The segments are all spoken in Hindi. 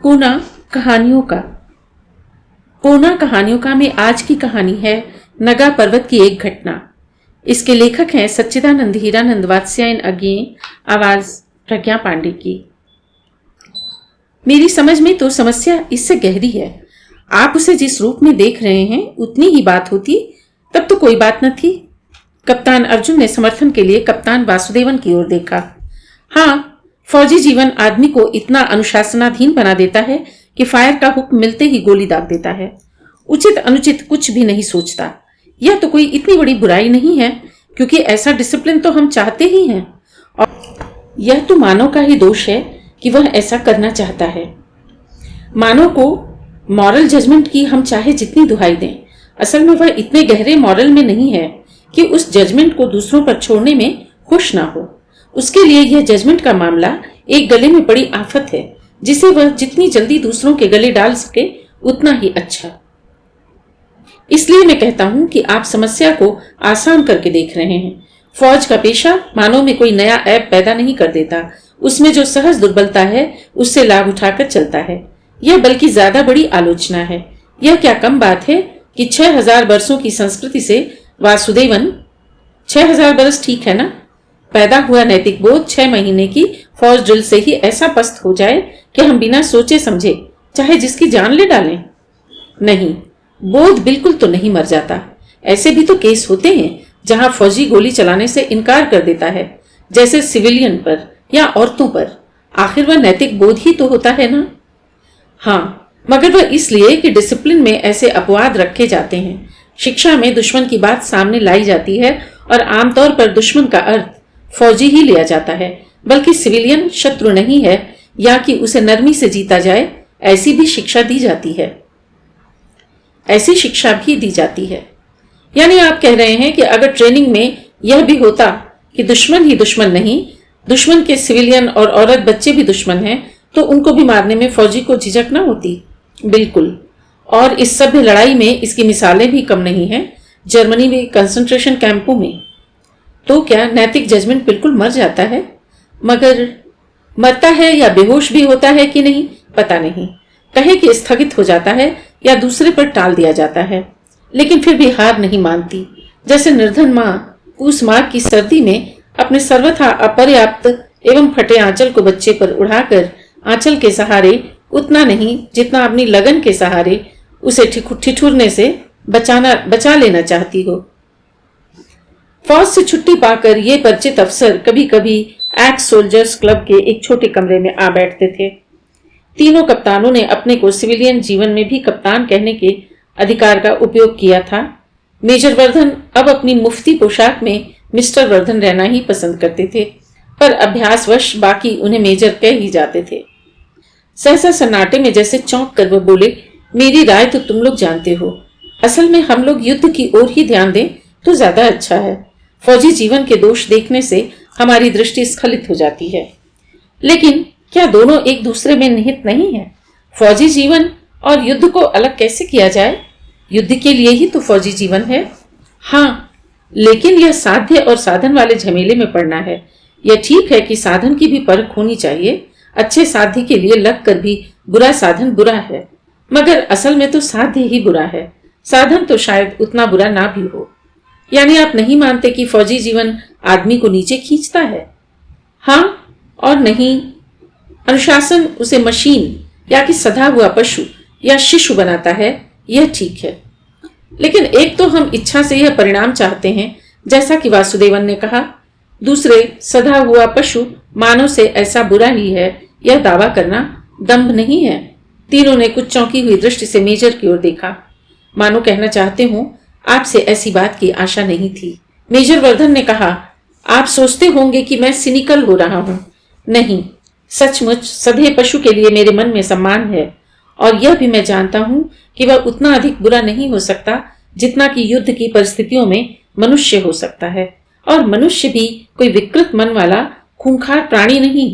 पूना कहानियों का। पूना कहानियों का में आज की कहानी है नगा पर्वत की एक घटना। इसके लेखक हैं सच्चिदानंद हीरानंद वात्स्यायन अज्ञेय, आवाज प्रज्ञा पांडे की। मेरी समझ में तो समस्या इससे गहरी है। आप उसे जिस रूप में देख रहे हैं उतनी ही बात होती तब तो कोई बात न थी। कप्तान अर्जुन ने समर्थन के लिए कप्तान वासुदेवन की ओर देखा। हाँ, फौजी जीवन आदमी को इतना अनुशासनाधीन बना देता है कि फायर का हुक्म मिलते ही गोली दाग देता है। उचित अनुचित कुछ भी नहीं सोचता। यह तो कोई इतनी बड़ी बुराई नहीं है, क्योंकि ऐसा डिसिप्लिन तो हम चाहते ही हैं, और यह तो मानव का ही दोष है कि वह ऐसा करना चाहता है। मानव को मॉरल जजमेंट की हम चाहे जितनी दुहाई दें, असल में वह इतने गहरे मॉरल में नहीं है कि उस जजमेंट को दूसरों पर छोड़ने में खुश ना हो। उसके लिए यह जजमेंट का मामला एक गले में पड़ी आफत है, जिसे वह जितनी जल्दी दूसरों के गले डाल सके उतना ही अच्छा। इसलिए मैं कहता हूं कि आप समस्या को आसान करके देख रहे हैं। फौज का पेशा मानव में कोई नया ऐप पैदा नहीं कर देता। उसमें जो सहज दुर्बलता है उससे लाभ उठाकर चलता है। यह बल्कि ज्यादा बड़ी आलोचना है। यह क्या कम बात है कि 6000 वर्षों की संस्कृति से वासुदेवन, 6000 वर्ष ठीक है ना, पैदा हुआ नैतिक बोध 6 महीने की फौज ड्रिल से ही ऐसा पस्त हो जाए कि हम बिना सोचे समझे चाहे जिसकी जान ले डालें। नहीं, बोध बिल्कुल तो नहीं मर जाता। ऐसे भी तो केस होते हैं जहां फौजी गोली चलाने से इनकार कर देता है, जैसे सिविलियन पर या औरतों पर। आखिर वह नैतिक बोध ही तो होता है ना। हाँ, मगर वह इसलिए कि डिसिप्लिन में ऐसे अपवाद रखे जाते हैं। शिक्षा में दुश्मन की बात सामने लाई जाती है और आमतौर पर दुश्मन का अर्थ फौजी ही लिया जाता है, बल्कि सिविलियन शत्रु नहीं है, या कि उसे नरमी से जीता जाए, ऐसी भी शिक्षा दी जाती है। ऐसी शिक्षा भी दी जाती है। यानी आप कह रहे हैं कि अगर ट्रेनिंग में यह भी होता कि दुश्मन ही दुश्मन नहीं, दुश्मन के सिविलियन और औरत बच्चे भी दुश्मन हैं, तो उनको भी मारने में फौजी को झिझक न होती। बिल्कुल। और इस सभ्य लड़ाई में इसकी मिसालें भी कम नहीं हैं। जर्मनी में कंसंट्रेशन कैंपों में तो क्या नैतिक जजमेंट बिल्कुल मर जाता है? मगर मरता है या बेहोश भी होता है कि नहीं पता नहीं। कहे कि स्थगित हो जाता है या दूसरे पर टाल दिया जाता है, लेकिन फिर भी हार नहीं मानती। जैसे निर्धन माँ पूस माह की सर्दी में अपने सर्वथा अपर्याप्त एवं फटे आंचल को बच्चे पर उड़ाकर आंचल के सहारे उतना नहीं जितना अपनी लगन के सहारे उसे ठिठुरने से बचा लेना चाहती हो। फौज से छुट्टी पाकर ये परिचित अफसर कभी कभी एक्स सोल्जर्स क्लब के एक छोटे कमरे में आ बैठते थे। तीनों कप्तानों ने अपने को सिविलियन जीवन में भी कप्तान कहने के अधिकार का उपयोग किया था। मेजर वर्धन अब अपनी मुफ्ती पोशाक में मिस्टर वर्धन रहना ही पसंद करते थे, पर अभ्यासवश बाकी उन्हें मेजर कह ही जाते थे। सहसा सन्नाटे में जैसे चौंक कर वह बोले, मेरी राय तो तुम लोग जानते हो। असल में हम लोग युद्ध की ओर ही ध्यान दें तो ज्यादा अच्छा है। फौजी जीवन के दोष देखने से हमारी दृष्टि स्खलित हो जाती है। लेकिन क्या दोनों एक दूसरे में निहित नहीं है? फौजी जीवन और युद्ध को अलग कैसे किया जाए? युद्ध के लिए ही तो फौजी जीवन है। हाँ, लेकिन यह साध्य और साधन वाले झमेले में पड़ना है। यह ठीक है कि साधन की भी परख होनी चाहिए। अच्छे साध्य के लिए लगकर भी बुरा साधन बुरा है, मगर असल में तो साध्य ही बुरा है। साधन तो शायद उतना बुरा ना भी हो। यानी आप नहीं मानते कि फौजी जीवन आदमी को नीचे खींचता है? हाँ और नहीं। अनुशासन उसे मशीन या कि सधा हुआ पशु या शिशु बनाता है, यह ठीक है। लेकिन एक तो हम इच्छा से यह परिणाम चाहते हैं, जैसा कि वासुदेवन ने कहा। दूसरे, सधा हुआ पशु मानव से ऐसा बुरा ही है, यह दावा करना दंभ नहीं है। तीनों ने कुछ चौंकी हुई दृष्टि से मेजर की ओर देखा, मानो कहना चाहते हूं, आपसे ऐसी बात की आशा नहीं थी। मेजर वर्धन ने कहा, आप सोचते होंगे कि मैं सिनिकल हो रहा हूं। नहीं, सचमुच सधे पशु के लिए मेरे मन में सम्मान है, और यह भी मैं जानता हूं कि वह उतना अधिक बुरा नहीं हो सकता जितना कि युद्ध की परिस्थितियों में मनुष्य हो सकता है। और मनुष्य भी कोई विकृत मन वाला खूंखार प्राणी नहीं।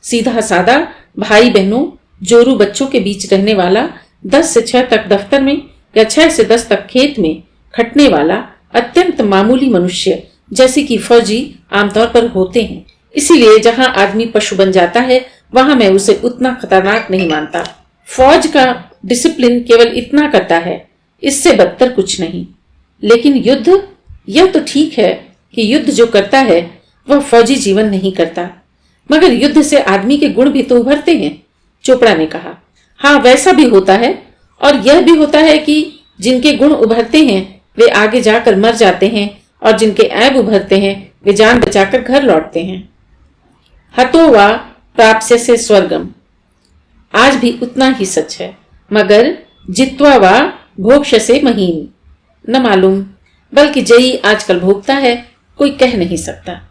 सीधा सादा भाई बहनों जोरू बच्चों के बीच रहने वाला, 10 से 6 तक दफ्तर में या 6 से 10 तक खेत में खटने वाला अत्यंत मामूली मनुष्य, जैसे कि फौजी आमतौर पर होते हैं। इसीलिए जहां आदमी पशु बन जाता है वहां मैं उसे उतना खतरनाक नहीं मानता। फौज का डिसिप्लिन केवल इतना करता है, इससे बदतर कुछ नहीं। लेकिन युद्ध, यह तो ठीक है कि युद्ध जो करता है वह फौजी जीवन नहीं करता, मगर युद्ध से आदमी के गुण भी तो उभरते हैं, चोपड़ा ने कहा। हाँ, वैसा भी होता है, और यह भी होता है कि जिनके गुण उभरते हैं वे आगे जाकर मर जाते हैं, और जिनके ऐब उभरते हैं वे जान बचाकर घर लौटते हैं। हतो वा प्राप्स्य से स्वर्गम, आज भी उतना ही सच है, मगर जित्वा वा भोक्ष से महीन, न मालूम, बल्कि जयी आजकल भोगता है, कोई कह नहीं सकता।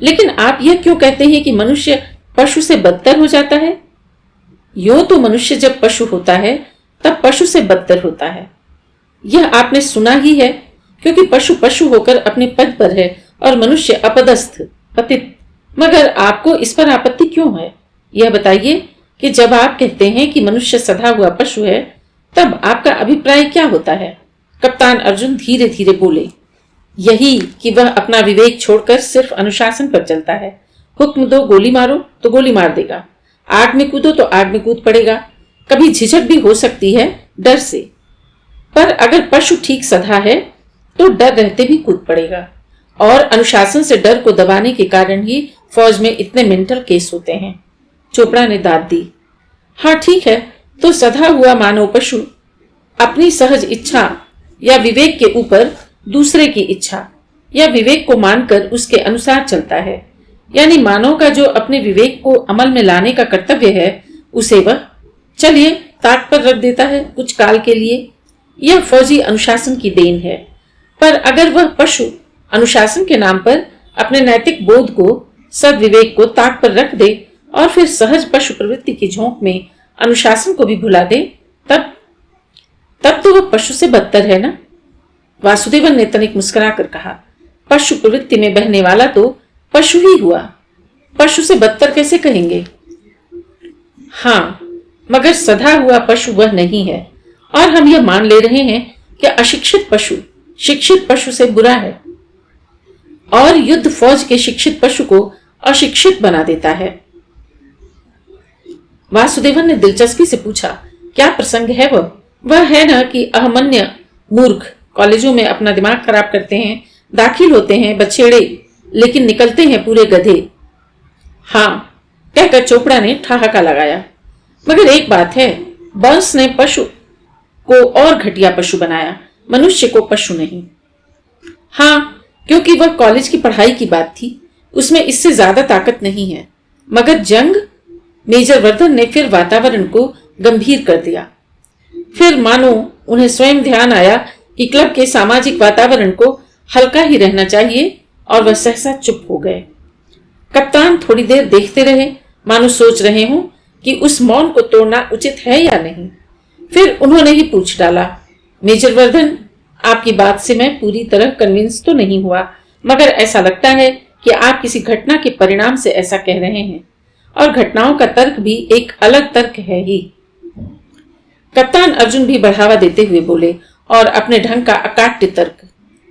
लेकिन आप यह क्यों कहते हैं कि मनुष्य पशु से बदतर हो जाता है? यूं तो मनुष्य जब पशु होता है तब पशु से बदतर होता है, यह आपने सुना ही है, क्योंकि पशु पशु होकर अपने पद पर है और मनुष्य अपदस्थ पतित। मगर आपको इस पर आपत्ति क्यों है? यह बताइए कि जब आप कहते हैं कि मनुष्य सधा हुआ पशु है, तब आपका अभिप्राय क्या होता है? कप्तान अर्जुन धीरे धीरे बोले, यही कि वह अपना विवेक छोड़कर सिर्फ अनुशासन पर चलता है। हुक्म दो गोली मारो तो गोली मार देगा, आग में कूदो तो आग में कूद पड़ेगा। कभी झिझक भी हो सकती है डर से, पर अगर पशु ठीक सधा है तो डर रहते भी कूद पड़ेगा। और अनुशासन से डर को दबाने के कारण ही फौज में इतने मेंटल केस होते हैं। चोपड़ा ने दाद दी। हाँ ठीक है, तो सधा हुआ मानव पशु अपनी सहज इच्छा या विवेक के ऊपर दूसरे की इच्छा या विवेक को मानकर उसके अनुसार चलता है। यानी मानव का जो अपने विवेक को अमल में लाने का कर्तव्य है, उसे वह चलिए ताक पर रख देता है कुछ काल के लिए। यह फौजी अनुशासन की देन है। पर अगर वह पशु अनुशासन के नाम पर अपने नैतिक बोध को, सद्विवेक को ताक पर रख दे और फिर सहज पशु प्रवृत्ति की झोंक में अनुशासन को भी भुला दे, तब तो वह पशु से बदतर है ना? वासुदेवन ने तनिक मुस्कुराकर कहा, पशु प्रवृत्ति में बहने वाला तो पशु ही हुआ, पशु से बदतर कैसे कहेंगे? हाँ, मगर सधा हुआ पशु वह नहीं है, और हम यह मान ले रहे हैं कि अशिक्षित पशु शिक्षित पशु से बुरा है, और युद्ध फौज के शिक्षित पशु को अशिक्षित बना देता है। वासुदेवन ने दिलचस्पी से पूछा, क्या प्रसंग है वह? वह है ना कि अहमन्य मूर्ख कॉलेजों में अपना दिमाग खराब करते हैं, दाखिल होते हैं बछेड़े, लेकिन निकलते हैं पूरे गधे। हाँ, कहकर चोपड़ा ने ठहाका लगाया। मगर एक बात है, बंस ने पशु को और घटिया पशु बनाया, मनुष्य को पशु नहीं। हाँ, क्योंकि वह कॉलेज की पढ़ाई की बात थी, उसमें इससे ज्यादा ताकत नहीं है। मगर जंग, मेजर वर्धन ने फिर वातावरण को गंभीर कर दिया। फिर मानो उन्हें स्वयं ध्यान आया कि क्लब के सामाजिक वातावरण को हल्का ही रहना चाहिए, और वह सहसा चुप हो गए। कप्तान थोड़ी देर देखते रहे, मानो सोच रहे हों कि उस मौन को तोड़ना उचित है या नहीं। फिर उन्होंने ही पूछ डाला, मेजर वर्धन, आपकी बात से मैं पूरी तरह कन्विंस तो नहीं हुआ, मगर ऐसा लगता है कि आप किसी घटना के परिणाम से ऐसा कह रहे हैं, और घटनाओं का तर्क भी एक अलग तर्क है ही। कप्तान अर्जुन भी बढ़ावा देते हुए बोले, और अपने ढंग का अकाट्य तर्क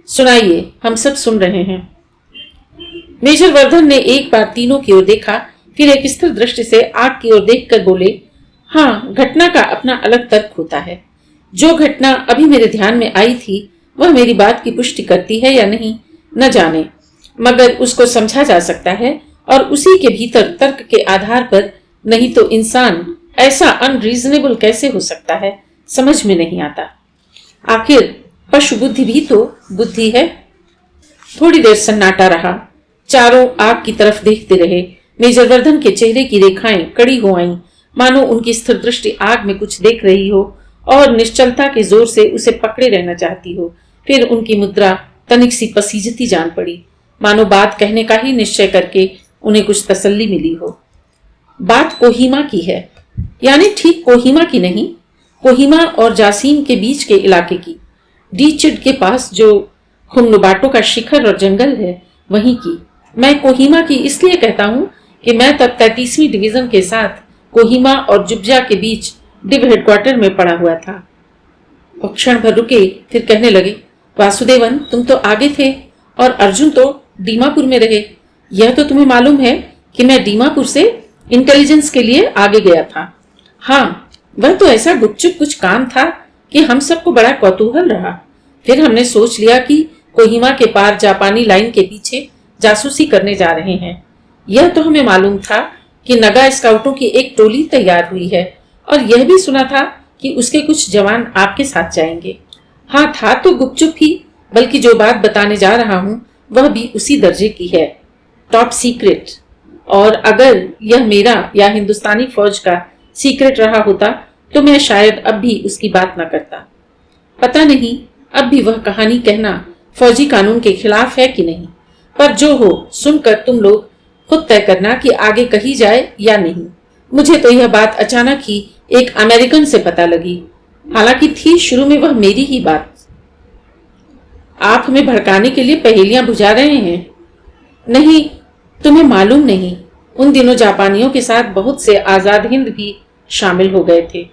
सुनाइए, हम सब सुन रहे हैं। मेजर वर्धन ने एक बार तीनों की ओर देखा, फिर एक स्थिर दृष्टि से आग की ओर देखकर बोले, हाँ, घटना का अपना अलग तर्क होता है। जो घटना अभी मेरे ध्यान में आई थी वह मेरी बात की पुष्टि करती है या नहीं न जाने, मगर उसको समझा जा सकता है, और उसी के भीतर तर्क के आधार पर, नहीं तो इंसान ऐसा अनरीजनेबल कैसे हो सकता है, समझ में नहीं आता। आखिर पशु बुद्धि भी तो बुद्धि है। थोड़ी देर सन्नाटा रहा, चारों आग की तरफ देखते रहे। मेजर वर्धन के चेहरे की रेखाएं कड़ी हो आईं, मानो उनकी स्थिर दृष्टि आग में कुछ देख रही हो और निश्चलता के जोर से उसे पकड़े रहना चाहती हो। फिर उनकी मुद्रा तनिक सी पसीजती जान पड़ी, मानो बात कहने का ही निश्चय करके उन्हें कुछ तसल्ली मिली हो। बात कोहिमा की है, यानी ठीक कोहिमा की नहीं, कोहिमा और जासीम के बीच के इलाके की, डीचिड के पास जो खुमनुबाटो का शिखर और जंगल है, वहीं की। मैं कोहिमा की इसलिए कहता हूँ कि मैं तब 33वीं डिवीजन के साथ कोहिमा और जुब्जा के बीच डिव हेडक्वार्टर में पड़ा हुआ था। और क्षण भर रुके, फिर कहने लगे, वासुदेवन, तुम तो आगे थे और अर्जुन तो दीमापुर में रहे। यह तो तुम्हें मालूम है कि मैं दीमापुर से इंटेलिजेंस के लिए आगे गया था। हाँ, वह तो ऐसा गुपचुप कुछ काम था कि हम सबको बड़ा कौतूहल रहा। फिर हमने सोच लिया कि कोहिमा के पार जापानी लाइन के पीछे जासूसी करने जा रहे हैं। यह तो हमें मालूम था कि नगा स्काउटों की एक टोली तैयार हुई है, और यह भी सुना था कि उसके कुछ जवान आपके साथ जाएंगे। हाँ, था तो गुपचुप ही, बल्कि जो बात बताने जा रहा हूं वह भी उसी दर्जे की है, टॉप सीक्रेट। और अगर यह मेरा या हिंदुस्तानी फौज का सीक्रेट रहा होता तो मैं शायद अब भी उसकी बात न करता। पता नहीं अब भी वह कहानी कहना फौजी कानून के खिलाफ है कि नहीं, पर जो हो सुनकर तुम लोग खुद तय करना कि आगे कही जाए या नहीं। मुझे तो यह बात अचानक ही एक अमेरिकन से पता लगी, हालांकि थी शुरू में वह मेरी ही बात। आप हमें भड़काने के लिए पहेलियां बुझा रहे हैं। नहीं, तुम्हें मालूम नहीं, उन दिनों जापानियों के साथ बहुत से आजाद हिंद भी शामिल हो गए थे।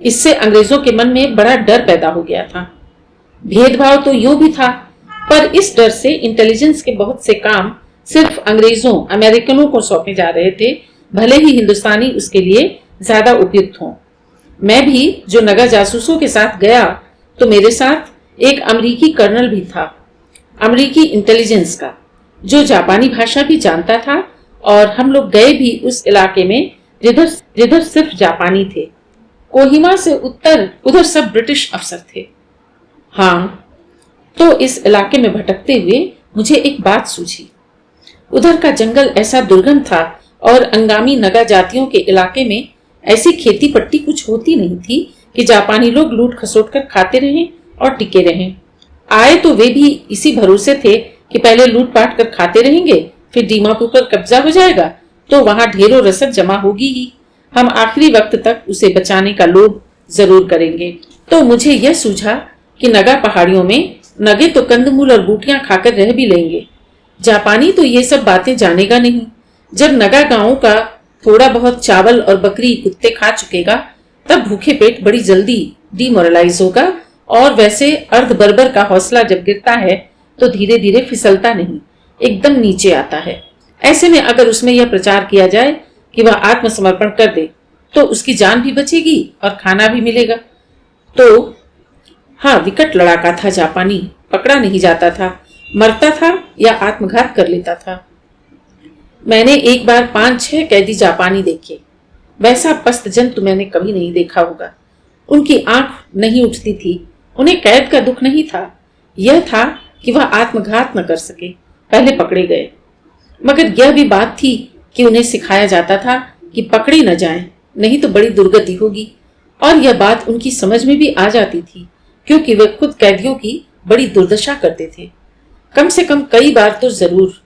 इससे अंग्रेजों के मन में बड़ा डर पैदा हो गया था। भेदभाव तो यूं भी था, पर इस डर से इंटेलिजेंस के बहुत से काम सिर्फ अंग्रेजों अमेरिकनों को सौंपे जा रहे थे, भले ही हिंदुस्तानी उसके लिए ज्यादा उपयुक्त हों। मैं भी जो नगा जासूसों के साथ गया तो मेरे साथ एक अमेरिकी कर्नल भी था, अमेरिकी इंटेलिजेंस का, जो जापानी भाषा भी जानता था। और हम लोग गए भी उस इलाके में जिधर सिर्फ जापानी थे। कोहिमा से उत्तर उधर सब ब्रिटिश अफसर थे। हाँ, तो इस इलाके में भटकते हुए मुझे एक बात सूझी। उधर का जंगल ऐसा दुर्गम था और अंगामी नगा जातियों के इलाके में ऐसी खेती पट्टी कुछ होती नहीं थी कि जापानी लोग लूट खसोट कर खाते रहें और टिके रहें। आए तो वे भी इसी भरोसे थे कि पहले लूट पाट कर खाते रहेंगे, फिर दीमापुर पर कब्जा हो जाएगा तो वहां ढेरों रसद जमा होगी ही, हम आखिरी वक्त तक उसे बचाने का लोभ जरूर करेंगे। तो मुझे यह सूझा कि नगा पहाड़ियों में नगे तो कंदमूल और बूटियां खाकर रह भी लेंगे। जापानी तो ये सब बातें जानेगा नहीं। जब नगा गांवों का थोड़ा बहुत चावल और बकरी कुत्ते खा चुकेगा तब भूखे पेट बड़ी जल्दी डिमोरलाइज होगा, और वैसे अर्ध बर्बर का हौसला जब गिरता है तो धीरे धीरे फिसलता नहीं, एकदम नीचे आता है। ऐसे में अगर उसमें यह प्रचार किया जाए कि वह आत्मसमर्पण कर दे तो उसकी जान भी बचेगी और खाना भी मिलेगा। तो हाँ, विकट लड़ाका था जापानी, पकड़ा नहीं जाता था, मरता था या आत्मघात कर लेता था। मैंने एक बार 5-6 कैदी जापानी देखे। वैसा पस्त जंतु मैंने कभी नहीं देखा होगा। उनकी आंख नहीं उठती थी। उन्हें कैद का दुख नहीं था, यह था कि वह आत्मघात न कर सके, पहले पकड़े गए। मगर यह भी बात थी कि उन्हें सिखाया जाता था कि पकड़े न जाएं, नहीं तो बड़ी दुर्गति होगी। और यह बात उनकी समझ में भी आ जाती थी, क्योंकि वे खुद कैदियों की बड़ी दुर्दशा करते थे, कम से कम कई बार तो जरूर।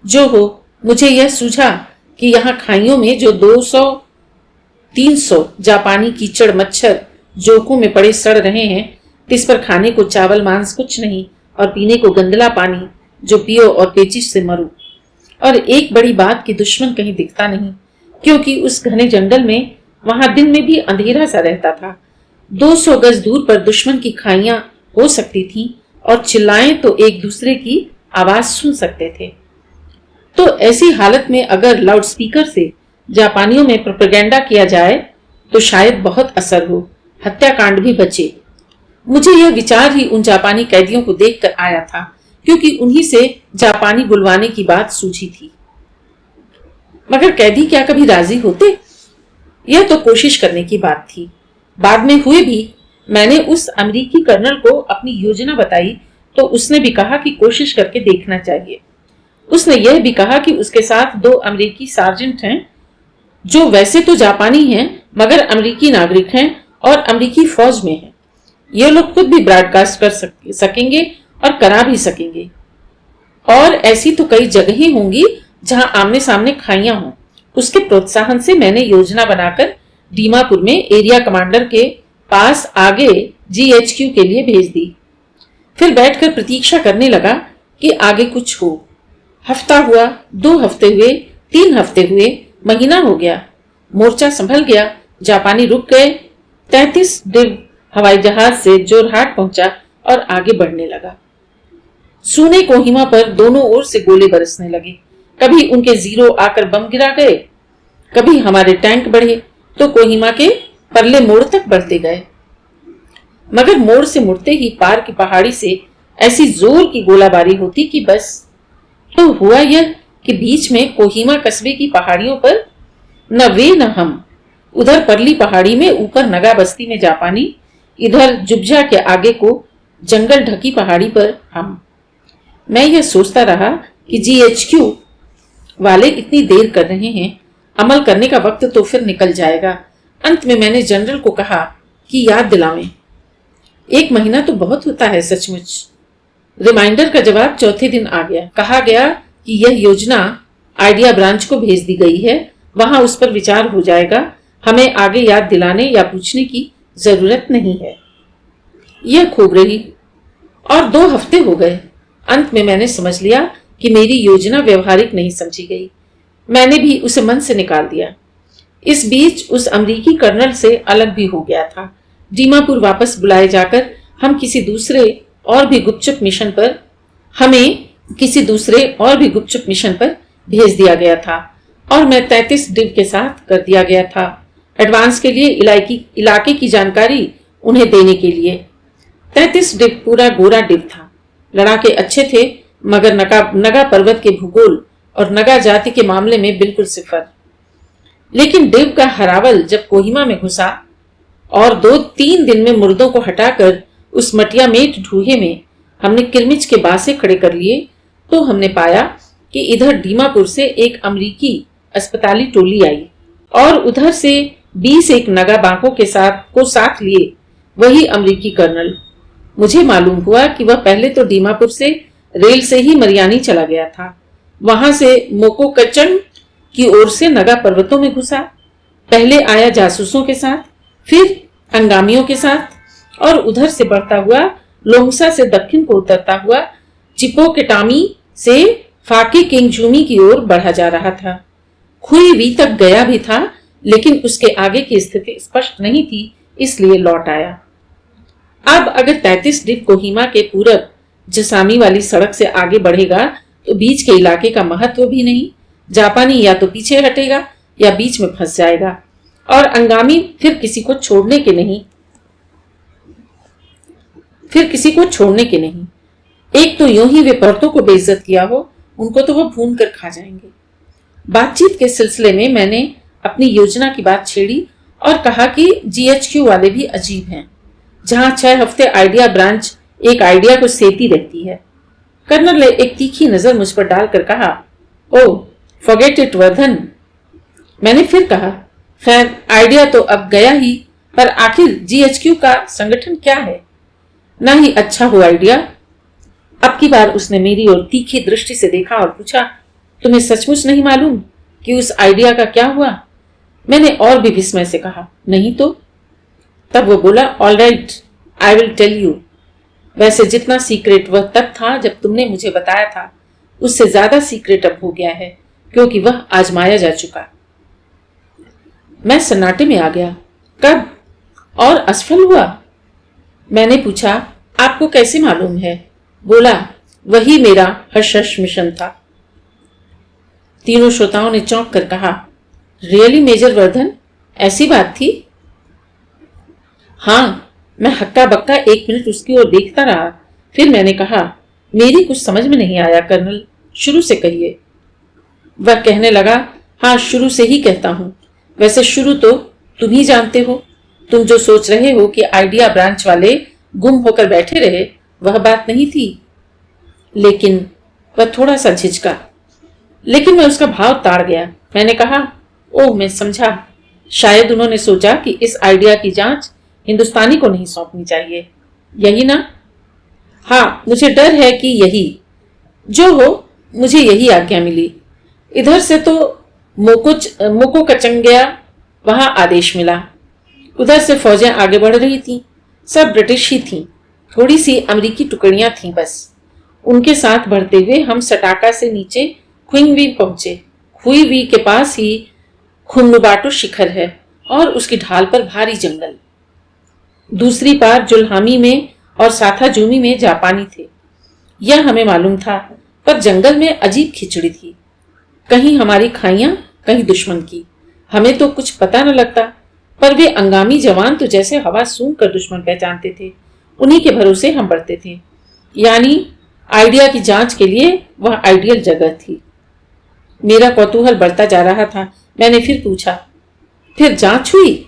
जो हो, मुझे यह सूझा कि यहाँ खाइयों में जो 200-300 जापानी कीचड़ मच्छर जोकों में पड़े सड़ रहे हैं, जिस पर खाने को चावल मांस कुछ नहीं और पीने को गंदला पानी, जो पियो और पेचिश से मरो। और एक बड़ी बात कि दुश्मन कहीं दिखता नहीं, क्योंकि उस घने जंगल में वहां दिन में भी अंधेरा सा रहता था। 200 गज दूर पर दुश्मन की खाइयां हो सकती थीं और चिल्लाएं तो एक दूसरे की आवाज सुन सकते थे। तो ऐसी हालत में अगर लाउडस्पीकर से जापानियों में प्रोपेगेंडा किया जाए तो शायद बहुत असर हो, हत्याकांड भी बचे। मुझे यह विचार ही उन जापानी कैदियों को देखकर आया था, क्योंकि उन्हीं से जापानी बुलवाने की बात सूझी थी। मगर कैदी क्या कभी राजी होते? यह तो कोशिश करने की बात थी। बाद में हुए भी। मैंने उस अमेरिकी कर्नल को अपनी योजना बताई तो उसने भी कहा कि कोशिश करके देखना चाहिए। उसने यह भी कहा कि उसके साथ 2 अमेरिकी सार्जेंट हैं, जो वैसे तो जापानी हैं मगर अमेरिकी नागरिक हैं और अमेरिकी फौज में हैं। ये लोग खुद भी ब्रॉडकास्ट कर सकेंगे और करा भी सकेंगे। और ऐसी तो कई जगहें होंगी जहां आमने सामने खाइयां हों। उसके प्रोत्साहन से मैंने योजना बनाकर दीमापुर में एरिया कमांडर के पास आगे GHQ के लिए भेज दी। फिर बैठकर प्रतीक्षा करने लगा कि आगे कुछ हो। हफ्ता हुआ, 2 हफ्ते हुए, 3 हफ्ते हुए, महीना हो गया। मोर्चा संभल गया, जापानी रुक गए। 33 डिव हवाई जहाज से जोरहाट पहुंचा और आगे बढ़ने लगा। सूने कोहिमा पर दोनों ओर से गोले बरसने लगे। कभी उनके जीरो आकर बम गिरा गए, कभी हमारे टैंक बढ़े तो कोहिमा के परले मोड़ तक बढ़ते गए, मगर मोड़ से मुड़ते ही पार की पहाड़ी से ऐसी जोर की गोलाबारी होती कि बस। तो हुआ यह कि बीच में कोहिमा कस्बे की पहाड़ियों पर न वे न हम, उधर परली पहाड़ी में ऊपर नगा बस्ती में जापानी, इधर जुब्जा के आगे को जंगल ढकी पहाड़ी पर हम। मैं यह सोचता रहा कि GHQ वाले इतनी देर कर रहे हैं, अमल करने का वक्त तो फिर निकल जाएगा। अंत में मैंने जनरल को कहा कि याद दिलावें। 1 महीना तो बहुत होता है सचमुच। रिमाइंडर का जवाब चौथे दिन आ गया। कहा गया कि यह योजना आइडिया ब्रांच को भेज दी गई है, वहां उस पर विचार हो जाएगा, हमें आगे याद दिलाने या पूछने की जरूरत नहीं है। यह खूब रही और 2 हफ्ते हो गए। अंत में मैंने समझ लिया कि मेरी योजना व्यवहारिक नहीं समझी गई। मैंने भी उसे मन से निकाल दिया। इस बीच उस अमरीकी कर्नल से अलग भी हो गया था। दीमापुर वापस बुलाए जाकर हमें किसी दूसरे और भी गुपचुप मिशन पर भेज दिया गया था और मैं 33 डिव के साथ कर दिया गया था, एडवांस के लिए इलाके की जानकारी उन्हें देने के लिए। 33 डिव पूरा गोरा डिव था। लड़ाके अच्छे थे, मगर नगा पर्वत के भूगोल और नगा जाति के मामले में बिल्कुल सिफर। लेकिन डिव का हरावल जब कोहिमा में घुसा और 2-3 दिन में मुर्दों को हटाकर उस मटिया मेट ढूहे में हमने किरमिच के बासे खड़े कर लिए, तो हमने पाया कि इधर दीमापुर से एक अमरीकी अस्पताली टोली आई और उधर से 20 नगा बांकों के साथ लिए वही अमरीकी कर्नल। मुझे मालूम हुआ कि वह पहले तो दीमापुर से रेल से ही मरियानी चला गया था, वहां से मोकोकचन की ओर से नगा पर्वतों में घुसा। पहले आया जासूसों के साथ, फिर अंगामियों के साथ और उधर से बढ़ता हुआ लोंगसा से दक्षिण को उतरता हुआ चिपोकेटामी से फाके किंगजूमी की ओर बढ़ा जा रहा था। खुई वी तक गया भी था, लेकिन उसके आगे की स्थिति स्पष्ट नहीं थी, इसलिए लौट आया। अब अगर 33 डिव कोहिमा के पूरब जसामी वाली सड़क से आगे बढ़ेगा तो बीच के इलाके का महत्व भी नहीं। जापानी या तो पीछे हटेगा या बीच में फंस जाएगा और अंगामी फिर किसी को छोड़ने के नहीं। एक तो यूं ही वे परतों को बेइज्जत किया हो, उनको तो वो भून कर खा जाएंगे। बातचीत के सिलसिले में मैंने अपनी योजना की बात छेड़ी और कहा कि GHQ वाले भी अजीब हैं। जहां 6 हफ्ते आइडिया ब्रांच एक आइडिया को सेती रहती है। कर्नल ने एक तीखी नजर मुझ पर डालकर कहा, ओह फॉरगेट इट वर्धन। मैंने फिर कहा, खैर आइडिया तो अब गया ही, पर आखिर GHQ का संगठन क्या है? ना ही अच्छा हो आइडिया। अब की बार उसने मेरी ओर तीखी दृष्टि से देखा और पूछा, तुम्हें सचमुच नहीं मालूम कि उस आइडिया का क्या हुआ? मैंने और भी विस्मय से कहा, नहीं तो। तब वो बोला, all right, I will tell you. वैसे जितना सीक्रेट वह तब था जब तुमने मुझे बताया था, उससे ज्यादा सीक्रेट अब हो गया है, क्योंकि वह आजमाया जा चुका। मैं सन्नाटे में आ गया। कब और असफल हुआ? मैंने पूछा, आपको कैसे मालूम है? बोला, वही मेरा हर्ष मिशन था। तीनों श्रोताओं ने चौंक कर कहा, रियली मेजर वर्धन, ऐसी बात थी? हाँ। मैं हक्का बक्का 1 मिनट उसकी ओर देखता रहा। फिर मैंने कहा, मेरी कुछ समझ में नहीं आया कर्नल, शुरू से कहिए। वह कहने लगा, हाँ शुरू से ही कहता हूं। वैसे शुरू तो तुम ही जानते हो। तुम जो सोच रहे हो कि आइडिया ब्रांच वाले गुम होकर बैठे रहे, वह बात नहीं थी। लेकिन वह थोड़ा सा झिझका, लेकिन मैं उसका भाव ताड़ गया। मैंने कहा, ओह मैं समझा, शायद उन्होंने सोचा कि इस आइडिया की जांच हिंदुस्तानी को नहीं सौंपनी चाहिए, यही ना? हाँ, मुझे डर है कि यही जो हो, मुझे यही आज्ञा मिली। इधर से तो मोको कचंग गया, वहां आदेश मिला। उधर से फौजें आगे बढ़ रही थीं, सब ब्रिटिश ही थीं, थोड़ी सी अमेरिकी टुकड़ियां थीं बस। उनके साथ बढ़ते हुए हम सटाका से नीचे खुइंगवी पहुंचे। खुईवी के पास ही खुन्नुबाटो शिखर है और उसकी ढाल पर भारी जंगल। दूसरी पार जुलहामी में और साथाजूमी में जापानी थे, यह हमें मालूम था, पर जंगल में अजीब खिचड़ी थी। कहीं हमारी खाइयां, कहीं दुश्मन की। हमें तो कुछ पता न लगता। पर वे अंगामी जवान तो जैसे हवा सूंघ कर दुश्मन पहचानते थे। उन्हीं के भरोसे हम बढ़ते थे। यानी आइडिया की जांच के लिए वह आइडियल जगह थी। मेरा कौतूहल बढ़ता जा रहा था। मैंने फिर पूछा, फिर जांच हुई?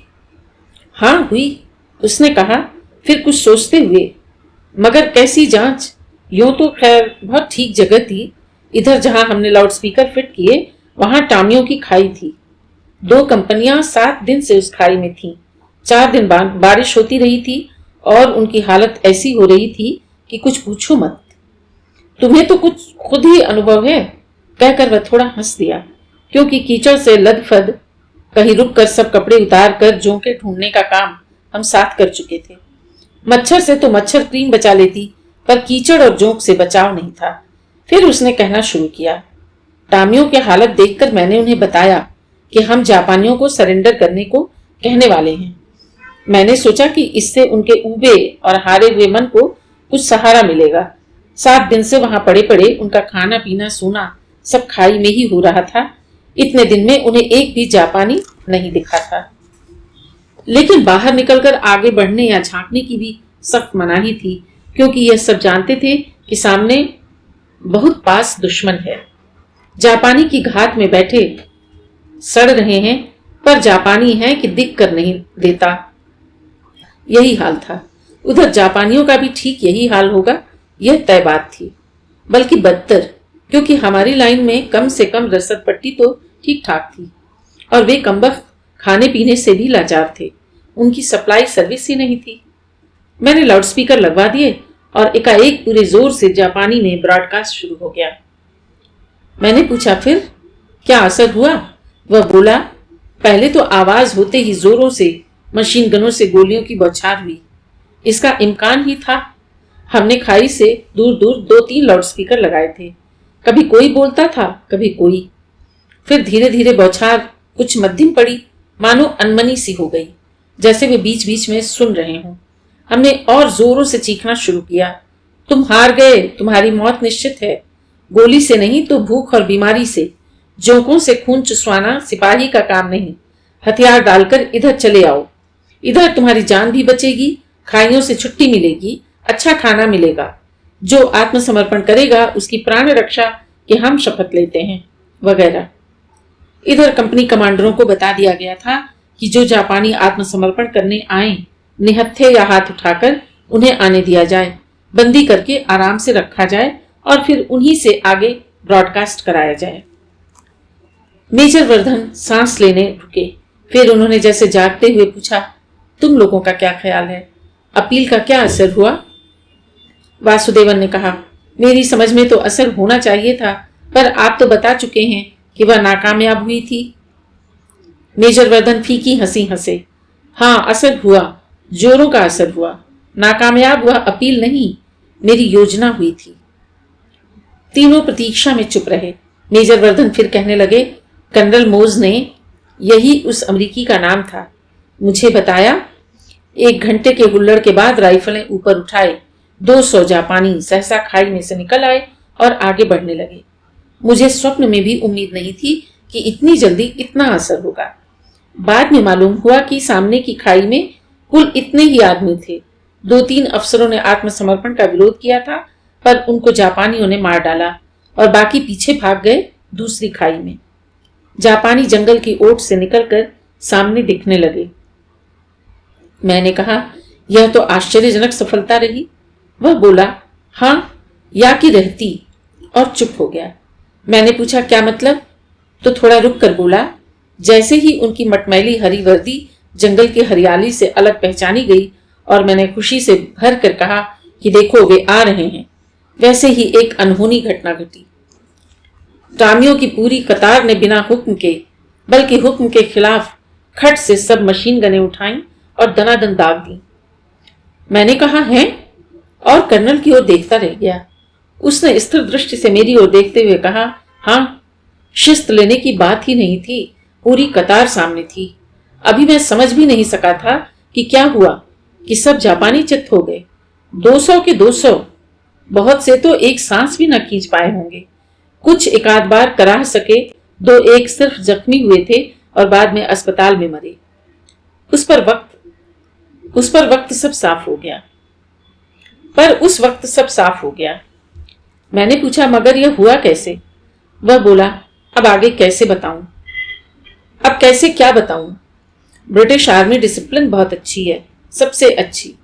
हाँ हुई, उसने कहा, फिर कुछ सोचते हुए। मगर कैसी जांच? यूं तो खैर बहुत ठीक जगह थी। इधर जहां हमने लाउडस्पीकर फिट किए वहां टामियों की खाई थी। 2 कंपनियां 7 दिन से उस खाई में थीं। 4 दिन बाद बारिश होती रही थी और उनकी हालत ऐसी हो रही थी कि कुछ पूछो मत। तुम्हें तो कुछ खुद ही अनुभव है, कहकर वह थोड़ा हंस दिया, क्योंकि कीचड़ से लदफद कहीं रुक कर सब कपड़े उतार कर जोंके ढूंढने का काम हम साथ कर चुके थे। मच्छर से तो मच्छर क्रीम बचा लेती, पर कीचड़ और जोंक से बचाव नहीं था। फिर उसने कहना शुरू किया। टामियों की हालत देखकर मैंने उन्हें बताया कि हम जापानियों को सरेंडर करने को कहने वाले हैं। मैंने सोचा कि इससे उनके ऊबे और हारे हुए मन को कुछ सहारा मिलेगा। 7 दिन से वहां पड़े पड़े उनका खाना पीना सोना सब खाई में ही हो रहा था। इतने दिन में उन्हें एक भी जापानी नहीं दिखा था। लेकिन बाहर निकलकर आगे बढ़ने या झांकने की भी सख्त मनाही थी, क्योंकि यह सब जानते थे कि सामने बहुत पास दुश्मन है। जापानी की घात में बैठे सड़ रहे हैं, पर जापानी है कि दिख कर नहीं देता। यही हाल था। उधर जापानियों का भी ठीक यही हाल होगा, यह तय बात थी। बल्कि बदतर, क्योंकि हमारी लाइन में कम से कम रसद पट्टी तो ठीक ठाक थी और वे कमबख्त खाने पीने से भी लाचार थे। उनकी सप्लाई सर्विस ही नहीं थी। मैंने लाउडस्पीकर लगवा दिए और एकाएक पूरे जोर से जापानी में ब्रॉडकास्ट शुरू हो गया। मैंने पूछा, फिर क्या असर हुआ? वह बोला, पहले तो आवाज होते ही जोरों से मशीन गनों से गोलियों की बौछार हुई। इसका इम्कान ही था। हमने खाई से दूर दूर 2-3 लाउडस्पीकर लगाए थे। कभी कोई बोलता था, कभी कोई। फिर धीरे धीरे बौछार कुछ मध्यम पड़ी, मानो अनमनी सी हो गई, जैसे वे बीच बीच में सुन रहे हों। हमने और जोरों से चीखना शुरू किया, तुम हार गए, तुम्हारी मौत निश्चित है। गोली से नहीं तो भूख और बीमारी से। जोंकों से खून चुसवाना सिपाही का काम नहीं। हथियार डालकर इधर चले आओ। इधर तुम्हारी जान भी बचेगी, खाइयों से छुट्टी मिलेगी, अच्छा खाना मिलेगा। जो आत्मसमर्पण करेगा उसकी प्राण रक्षा के हम शपथ लेते हैं, वगैरह। इधर कंपनी कमांडरों को बता दिया गया था कि जो जापानी आत्मसमर्पण करने आए, निहत्थे या हाथ उठाकर उन्हें आने दिया जाए, बंदी करके आराम से रखा जाए और फिर उन्हीं से आगे ब्रॉडकास्ट कराया जाए। मेजर वर्धन सांस लेने रुके। फिर उन्होंने जैसे जागते हुए पूछा, तुम लोगों का क्या ख्याल है? अपील का क्या असर हुआ? वासुदेवन ने कहा, मेरी समझ में तो असर होना चाहिए था, पर आप तो बता चुके हैं कि वह नाकामयाब हुई थी। मेजर वर्धन फीकी हंसी हंसे। हाँ, असर हुआ, जोरों का असर हुआ। नाकामयाब वह अपील नहीं, मेरी योजना हुई थी। तीनों प्रतीक्षा में चुप रहे। मेजर वर्धन फिर कहने लगे, कर्नल मोज ने, यही उस अमरीकी का नाम था, मुझे बताया। 1 घंटे के हुल्लड़ के बाद राइफलें ऊपर उठाए 200 जापानी सहसा खाई में से निकल आए और आगे बढ़ने लगे। मुझे स्वप्न में भी उम्मीद नहीं थी कि इतनी जल्दी इतना असर होगा। बाद में मालूम हुआ कि सामने की खाई में कुल इतने ही आदमी थे। 2-3 अफसरों ने आत्मसमर्पण का विरोध किया था, पर उनको जापानियों ने मार डाला और बाकी पीछे भाग गए दूसरी खाई में। जापानी जंगल की ओट से निकलकर सामने दिखने लगे। मैंने कहा, यह तो आश्चर्यजनक सफलता रही। वह बोला, हाँ, या कि रहती, और चुप हो गया। मैंने पूछा, क्या मतलब? तो थोड़ा रुक कर बोला, जैसे ही उनकी मटमैली हरी वर्दी जंगल की हरियाली से अलग पहचानी गई और मैंने खुशी से भर कर कहा कि देखो वे आ रहे हैं, वैसे ही एक अनहोनी घटना घटी। टामियों की पूरी कतार ने बिना हुक्म के, बल्कि हुक्म के खिलाफ खट से सब मशीन गनें उठाईं और दनादन दाग दी। मैंने कहा, है? और कर्नल की ओर देखता रह गया। उसने स्थिर दृष्टि से मेरी ओर देखते हुए कहा, हाँ, शिस्त लेने की बात ही नहीं थी, पूरी कतार सामने थी। अभी मैं समझ भी नहीं सका था कि क्या हुआ कि सब जापानी चित्त हो गए। 200 के 200, बहुत से तो एक सांस भी न खींच पाए होंगे। कुछ एक आध बार कराह सके, 2-1 सिर्फ जख्मी हुए थे और बाद में अस्पताल में मरे। उस पर वक्त सब साफ हो गया। उस वक्त सब साफ हो गया। मैंने पूछा, मगर यह हुआ कैसे? वह बोला, अब आगे कैसे बताऊं? अब कैसे क्या बताऊं? ब्रिटिश आर्मी डिसिप्लिन बहुत अच्छी है, सबसे अच्छी।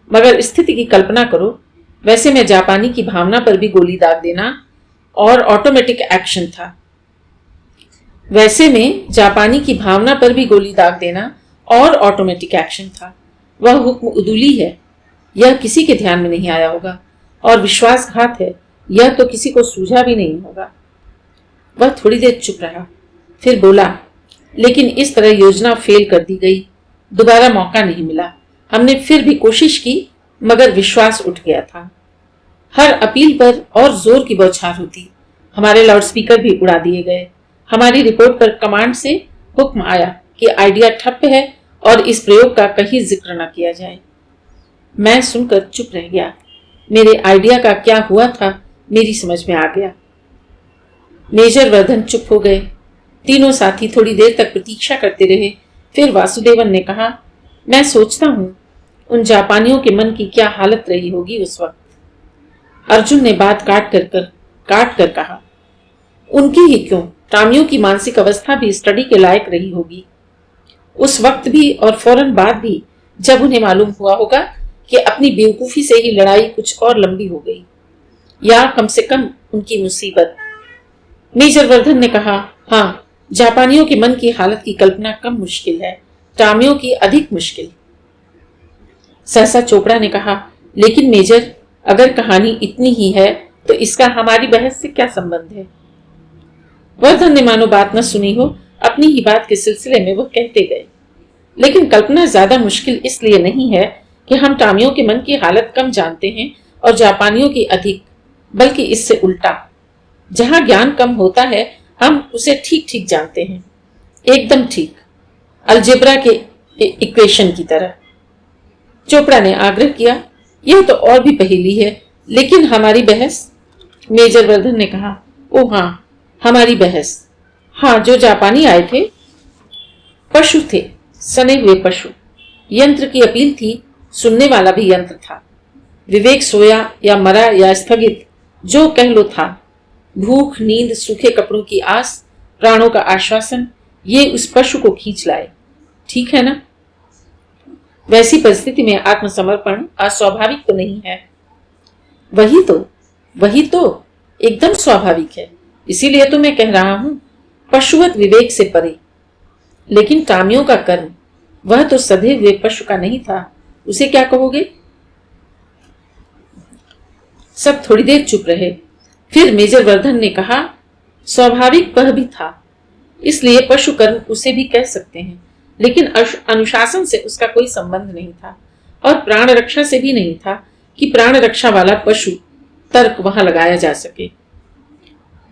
मगर स्थिति की कल्पना करो, वैसे में जापानी की भावना पर भी गोली दाग देना और ऑटोमेटिक एक्शन था। वैसे में जापानी की भावना पर भी गोली दाग देना और ऑटोमेटिक एक्शन था। वह हुक्म उदूली है, यह किसी के ध्यान में नहीं आया होगा, और विश्वासघात है, यह तो किसी को सूझा भी नहीं होगा। वह थोड़ी देर चुप रहा, फिर बोला, लेकिन इस तरह योजना फेल कर दी गई, दोबारा मौका नहीं मिला। हमने फिर भी कोशिश की, मगर विश्वास उठ गया था। हर अपील पर और जोर की बौछार होती। हमारे लाउडस्पीकर भी उड़ा दिए गए। हमारी रिपोर्ट पर कमांड से हुक्म आया कि आइडिया ठप्प है और इस प्रयोग का कहीं जिक्र न किया जाए। मैं सुनकर चुप रह गया। मेरे आइडिया का क्या हुआ था मेरी समझ में आ गया। मेजर वर्धन चुप हो गए। तीनों साथी थोड़ी देर तक प्रतीक्षा करते रहे। फिर वासुदेवन ने कहा, मैं सोचता हूं उन जापानियों के मन की क्या हालत रही होगी उस वक्त। अर्जुन ने बात काट कर कहा, उनकी ही क्यों, टामियों की मानसिक अवस्था भी स्टडी के लायक रही होगी। उस वक्त भी और फौरन बाद भी, जब उन्हें मालूम हुआ होगा कि अपनी बेवकूफी से ही लड़ाई कुछ और लंबी हो गई, या कम से कम उनकी मुसीबत। मेजर वर्धन ने कहा, हाँ, जापानियों के मन की हालत की कल्पना कम मुश्किल है, टामियों की अधिक मुश्किल। सहसा चोपड़ा ने कहा, लेकिन मेजर, अगर कहानी इतनी ही है तो इसका हमारी बहस से क्या संबंध है? वर्धन ने मानो बात न सुनी हो, अपनी ही बात के सिलसिले में वो कहते गए, लेकिन कल्पना ज्यादा मुश्किल इसलिए नहीं है कि हम टामियों के मन की हालत कम जानते हैं और जापानियों की अधिक, बल्कि इससे उल्टा। जहां ज्ञान कम होता है हम उसे ठीक ठीक जानते हैं, एकदम ठीक, अलजेब्रा के इक्वेशन की तरह। चोपड़ा ने आग्रह किया, यह तो और भी पहेली है, लेकिन हमारी बहस। मेजर वर्धन ने कहा, ओ हाँ, हमारी बहस। हाँ, जो जापानी आए थे पशु थे, सने हुए पशु। यंत्र की अपील थी, सुनने वाला भी यंत्र था। विवेक सोया या मरा या स्थगित, जो कह लो था। भूख, नींद, सूखे कपड़ों की आस, प्राणों का आश्वासन, ये उस पशु को खींच लाए। ठीक है ना? वैसी परिस्थिति में आत्मसमर्पण अस्वाभाविक तो नहीं है। वही तो एकदम स्वाभाविक है। इसीलिए तो मैं कह रहा हूं, पशुवत विवेक से परे। लेकिन टामियों का कर्म, वह तो सधे हुए पशु का नहीं था, उसे क्या कहोगे? सब थोड़ी देर चुप रहे। फिर मेजर वर्धन ने कहा, स्वाभाविक वह भी था, इसलिए पशु कर्म उसे भी कह सकते हैं, लेकिन अनुशासन से उसका कोई संबंध नहीं था, और प्राण रक्षा से भी नहीं था कि प्राण रक्षा वाला पशु तर्क वहां लगाया जा सके।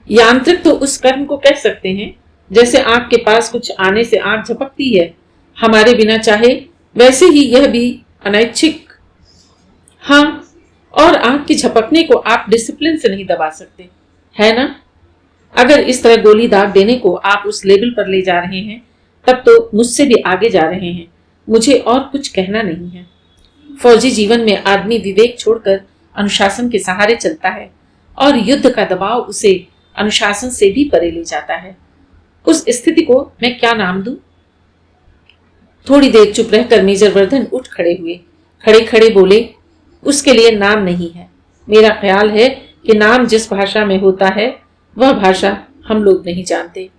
यांत्रिक तो उस कर्म को कह सकते हैं जैसे आंख के पास कुछ आने से आंख झपकती है, हमारे बिना चाहे, वैसे ही यह भी अनैच्छिक। हाँ, और आंख के झपकने को आप डिसिप्लिन से नहीं दबा सकते, है ना? अगर इस तरह गोली दाग देने को आप उस लेवल पर ले जा रहे हैं, तब तो मुझसे भी आगे जा रहे हैं। मुझे और कुछ कहना नहीं है। फौजी जीवन में आदमी विवेक छोड़कर अनुशासन के सहारे चलता है, और युद्ध का दबाव उसे अनुशासन से भी परे ले जाता है। उस स्थिति को मैं क्या नाम दूं? थोड़ी देर चुप रहकर मेजर वर्धन उठ खड़े हुए। खड़े खड़े बोले, उसके लिए नाम नहीं है। मेरा ख्याल है कि नाम जिस भाषा में होता है वह भाषा हम लोग नहीं जानते।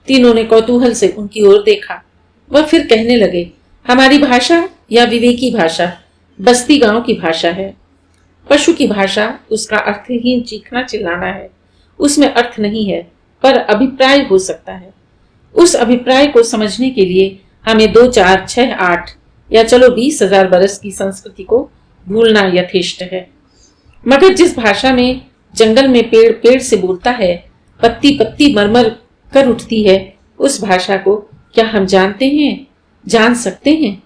तीनों ने कौतूहल से उनकी ओर देखा। वह फिर कहने लगे, हमारी भाषा या विवेकी भाषा बस्ती गांव की भाषा है। पशु की भाषा उसका अर्थहीन चीखना चिल्लाना है। उसमें अर्थ नहीं है, पर अभिप्राय हो सकता है। उस अभिप्राय को समझने के लिए हमें 2, 4, 6, 8 या चलो 20,000 बरस की संस्कृति को भूलना यथेष्ट है। मगर जिस भाषा में जंगल में पेड़ पेड़ से बोलता है, पत्ती पत्ती मरमर कर उठती है, उस भाषा को क्या हम जानते हैं, जान सकते हैं?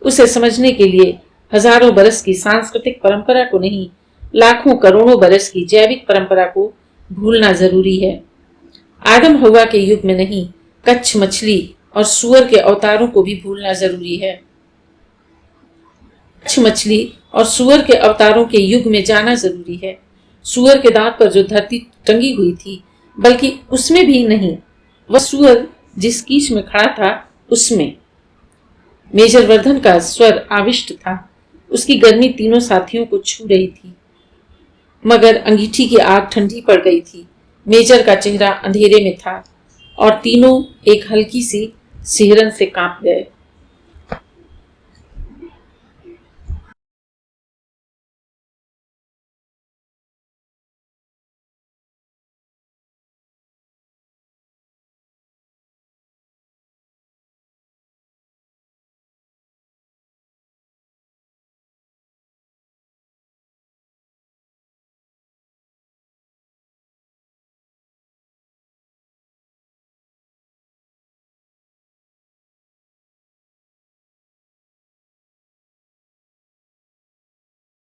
उसे समझने के लिए हजारों बरस की सांस्कृतिक परंपरा को नहीं, लाखों करोड़ों बरस की जैविक परंपरा को भूलना जरूरी है। आदम हवा के युग में नहीं, कच्छ मछली और सूअर के अवतारों को भी भूलना जरूरी है। मछली और सूअर के अवतारों के युग में जाना जरूरी है। सूअर के दांत पर जो धरती टंगी हुई थी, बल्कि उसमें भी नहीं, वह सूअर जिस कीच में खड़ा था उसमें। मेजर वर्धन का स्वर आविष्ट था। उसकी गर्मी तीनों साथियों को छू रही थी, मगर अंगीठी की आग ठंडी पड़ गई थी। मेजर का चेहरा अंधेरे में था और तीनों एक हल्की सी सिहरन से कांप गए।